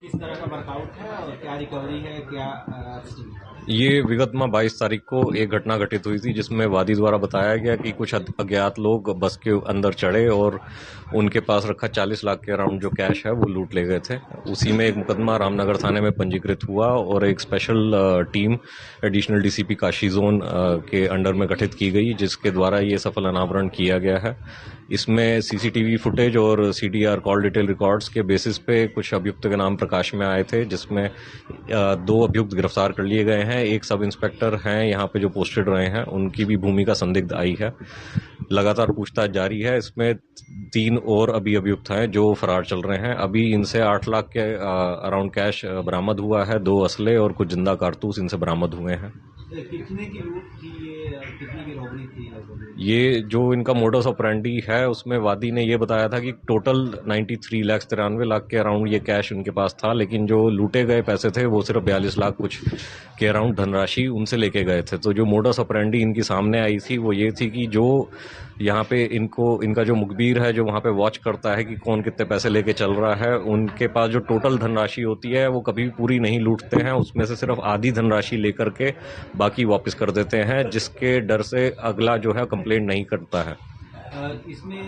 किस तरह का वर्कआउट है और क्या रिकवरी है, क्या ये विगत में 22 तारीख को एक घटना घटित हुई थी जिसमें वादी द्वारा बताया गया कि कुछ अज्ञात लोग बस के अंदर चढ़े और उनके पास रखा 40 लाख के अराउंड जो कैश है वो लूट ले गए थे। उसी में एक मुकदमा रामनगर थाने में पंजीकृत हुआ और एक special team additional DCP Kashi zone के अंडर में गठित की गई, जिसके द्वारा ये सफल अनावरण किया गया है। इसमें सीसीटीवी फुटेज और सीडीआर कॉल डिटेल रिकॉर्ड्स के बेसिस पे कुछ अभियुक्त के नाम प्रकाश में आए थे, जिसमें 2 अभियुक्त गिरफ्तार कर लिए गए हैं। एक सब इंस्पेक्टर हैं यहाँ पे जो पोस्टेड रहे हैं, उनकी भी भूमिका संदिग्ध आई है। लगातार पूछताछ जारी है। इसमें 3 और अभी अभियुक्त हैं जो फरार चल रहे हैं। अभी इनसे 8 लाख के अराउंड कैश बरामद हुआ है, 2 असले और कुछ जिंदा कारतूस इनसे बरामद हुए हैं। कितने की लूट थी ये, कितने की रॉबरी थी? ये जो इनका मोडस ऑपरेंडी है उसमें वादी ने ये बताया था कि टोटल 93 लाख के अराउंड ये कैश उनके पास था, लेकिन जो लूटे गए पैसे थे वो सिर्फ 42 लाख कुछ के अराउंड धनराशि उनसे लेके गए थे। तो जो मोडस ऑपरेंडी इनकी सामने आई थी वो ये थी कि जो यहाँ पे इनका जो मुखबिर है, जो वहाँ पे वॉच करता है कि कौन कितने पैसे लेके चल रहा है, उनके पास जो टोटल धनराशि होती है वो कभी पूरी नहीं लूटते हैं। उसमें से सिर्फ आधी धनराशि लेकर के बाकी वापस कर देते हैं, जिसके डर से अगला जो है कंप्लेंट नहीं करता है। इसमें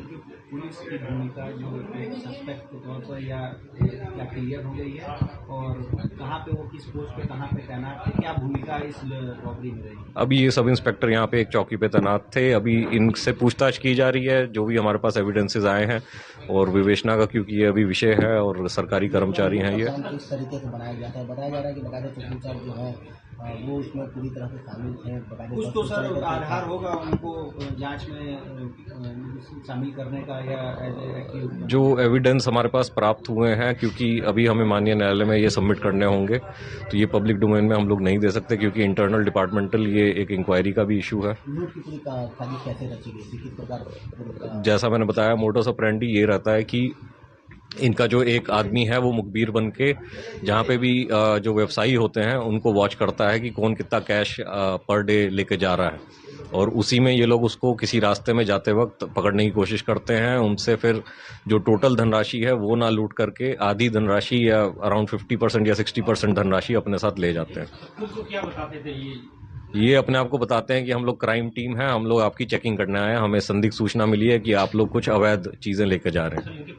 जो पुलिस की भूमिका जो एक सस्पेक्ट के तौर पर या क्या क्लियर हो गई है, और कहाँ पे वो किस पोस्ट पे कहाँ पे तैनात थे, क्या भूमिका इस रॉबरी में रही? अभी ये सब इंस्पेक्टर यहाँ पे एक चौकी पे तैनात थे। अभी इनसे पूछताछ की जा रही है, जो भी हमारे पास एविडेंसेस आए हैं और विवेचना का, क्योंकि ये अभी विषय है और सरकारी कर्मचारी हैं। ये किस तरीके से बनाया जाता है, बताया जा रहा है कि बकायदा चौकीदार जो है वो उसमें पूरी तरह से शामिल थे। कुछ तो सर आधार होगा उनको जांच में शामिल करने का, या जो एविडेंस हमारे पास प्राप्त हुए हैं, क्योंकि अभी हमें माननीय न्यायालय में ये सबमिट करने होंगे, तो ये पब्लिक डोमेन में हम लोग नहीं दे सकते, क्योंकि इंटरनल डिपार्टमेंटल ये एक इंक्वायरी का भी इशू है। लूट की पूरी साजिश कैसे रची गई थी, किस प्रकार? जैसा मैंने बताया, मोडस ऑपरेंडी ये रहता है कि इनका जो एक आदमी है वो मुखबिर बन के जहाँ पे भी जो व्यवसायी होते हैं उनको वॉच करता है कि कौन कितना कैश पर डे लेके जा रहा है, और उसी में ये लोग उसको किसी रास्ते में जाते वक्त पकड़ने की कोशिश करते हैं। उनसे फिर जो टोटल धनराशि है वो ना लूट करके आधी धनराशि या अराउंड 50% या 60% धनराशि अपने साथ ले जाते हैं। तो क्या बताते थे ये अपने आप को बताते हैं कि हम लोग क्राइम टीम है, हम लोग आपकी चेकिंग करने आए हैं, हमें संदिग्ध सूचना मिली है कि आप लोग कुछ अवैध चीजें लेकर जा रहे हैं।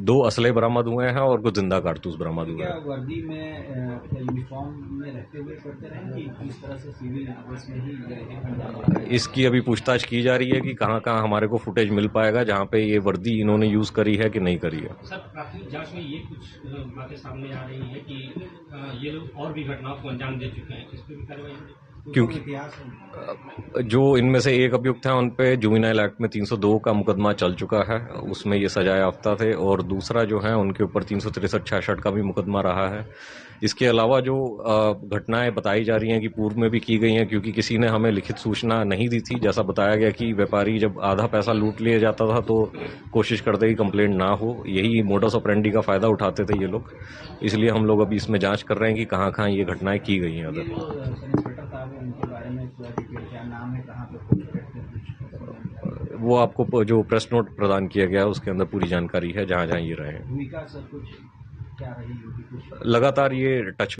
2 असले बरामद हुए हैं और कुछ जिंदा कारतूस बरामद हुए हैं। वर्दी में यूनिफॉर्म में रहते हुए करते रहे कि किस तरह से सिविल ड्रेस में ही? इसकी अभी पूछताछ की जा रही है कि कहाँ कहाँ हमारे को फुटेज मिल पाएगा जहाँ पे ये वर्दी इन्होंने यूज करी है कि नहीं करी है। सर, प्राथमिक जांच में ये कुछ बातें सामने आ रही है कि ये लोग और भी घटनाओं को अंजाम दे चुके हैं, इस पर भी कार्रवाई होगी? क्योंकि जो इनमें से एक अभियुक्त है उन पे जुवेनाइल एक्ट में 302 का मुकदमा चल चुका है, उसमें ये सजा याफ्ता थे, और दूसरा जो है उनके ऊपर 363-66 का भी मुकदमा रहा है। इसके अलावा जो घटनाएं बताई जा रही हैं कि पूर्व में भी की गई हैं, क्योंकि किसी ने हमें लिखित सूचना नहीं दी थी। जैसा बताया गया कि व्यापारी जब आधा पैसा लूट लिया जाता था तो कोशिश करते कि कंप्लेंट ना हो, यही मोडस ऑपरेंडी का फायदा उठाते थे ये लोग। इसलिए हम लोग अभी इसमें जांच कर रहे हैं कि कहाँ कहाँ ये घटनाएं की गई हैं। उनके बारे में क्या नाम है, कहाँ पे वो आपको जो प्रेस नोट प्रदान किया गया है उसके अंदर पूरी जानकारी है, जहाँ जहाँ ये रहे हैं। भूमिका सब कुछ क्या रही होगी? लगातार ये टच